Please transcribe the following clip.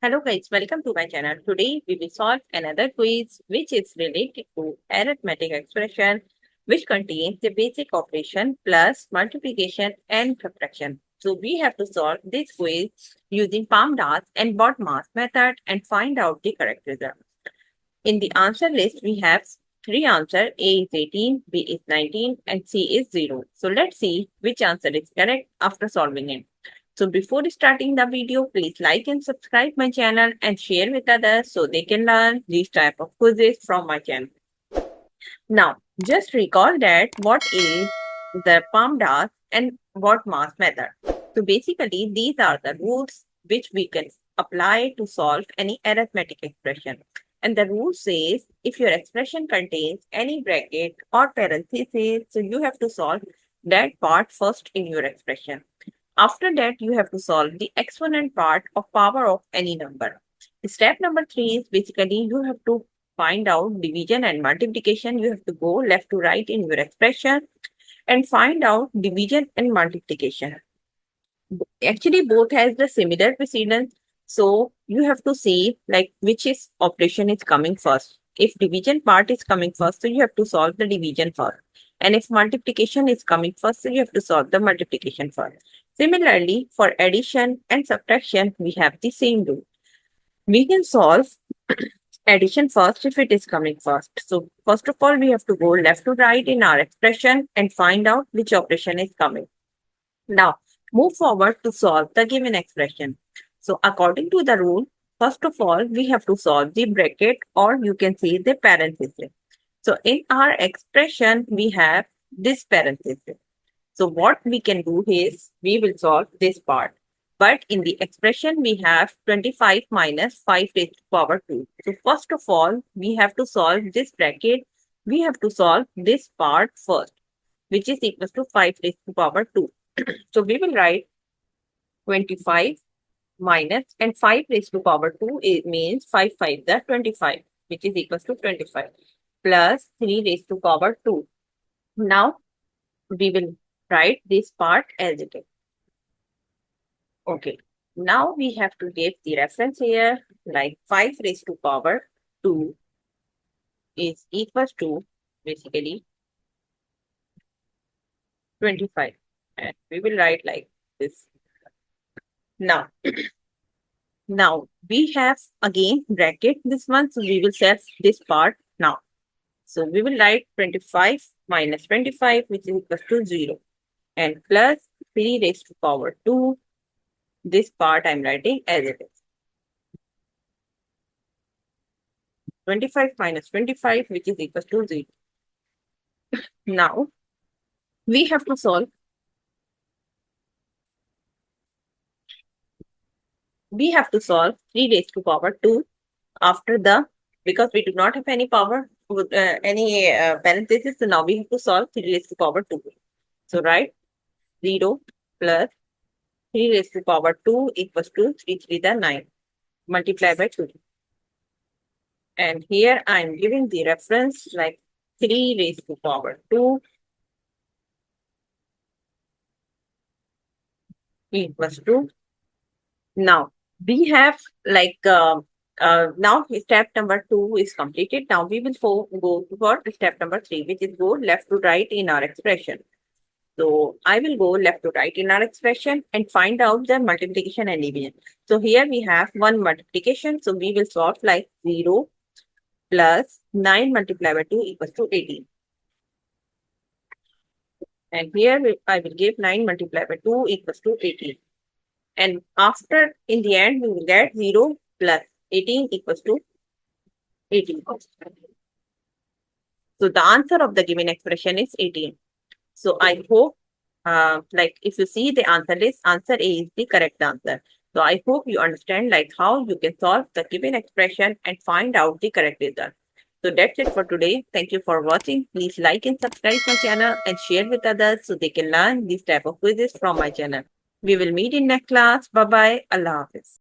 Hello guys, welcome to my channel. Today we will solve another quiz which is related to arithmetic expression which contains the basic operation plus multiplication and subtraction. So we have to solve this quiz using PAMDAS and BODMAS method and find out the correct result. In the answer list we have three answers. A is 18, B is 19 and C is 0. So let's see which answer is correct after solving it. So before starting the video, please like and subscribe my channel and share with others so they can learn these type of quizzes from my channel. Now, just recall that what is the PAMDAS and BODMAS method. So basically, these are the rules which we can apply to solve any arithmetic expression. And the rule says if your expression contains any bracket or parenthesis, so you have to solve that part first in your expression. After that, you have to solve the exponent part of power of any number. Step number 3 is basically you have to find out division and multiplication. You have to go left to right in your expression and find out division and multiplication. Actually, both has the similar precedence. So you have to see like which is operation is coming first. If division part is coming first, so you have to solve the division first. And if multiplication is coming first, so you have to solve the multiplication first. Similarly, for addition and subtraction, we have the same rule. We can solve addition first if it is coming first. So first of all, we have to go left to right in our expression and find out which operation is coming. Now, move forward to solve the given expression. So according to the rule, first of all, we have to solve the bracket or you can see the parenthesis. So in our expression, we have this parenthesis. So what we can do is we will solve this part. But in the expression, we have 25 minus 5 raised to power 2. So first of all, we have to solve this bracket. We have to solve this part first, which is equal to 5 raised to power 2. So we will write 25 minus and 5 raised to power 2 it means 5 5 the 25, which is equal to 25 plus 3 raised to power 2. Now we will write this part as it is. Okay. Now we have to give the reference here like 5 raised to power 2 is equal to basically 25. And we will write like this. Now, now we have again bracket this one. So we will set this part now. So we will write 25 minus 25, which is equal to 0. And plus 3 raised to power 2. This part I'm writing as it is. 25 minus 25, which is equal to 0. Now, we have to solve. We have to solve 3 raised to power 2 after the, because we do not have any power, any parenthesis, so now we have to solve 3 raised to power 2. So write 0 plus 3 raised to power 2 equals to 3 3 the 9. Multiply by 2. And here I am giving the reference like 3 raised to power 2 equals to. Now we have like now step number 2 is completed. Now we will go for step number 3, which is go left to right in our expression. So I will go left to right in our expression and find out the multiplication and division. So here we have one multiplication. So we will solve like 0 plus 9 multiplied by 2 equals to 18. And here I will give 9 multiplied by 2 equals to 18. And after, in the end, we will get 0 plus 18 equals to 18. So the answer of the given expression is 18. So I hope, like if you see the answer list, answer A is the correct answer. So I hope you understand like how you can solve the given expression and find out the correct result. So that's it for today. Thank you for watching. Please like and subscribe my channel and share with others so they can learn these type of quizzes from my channel. We will meet in next class. Bye bye. Allah Hafiz.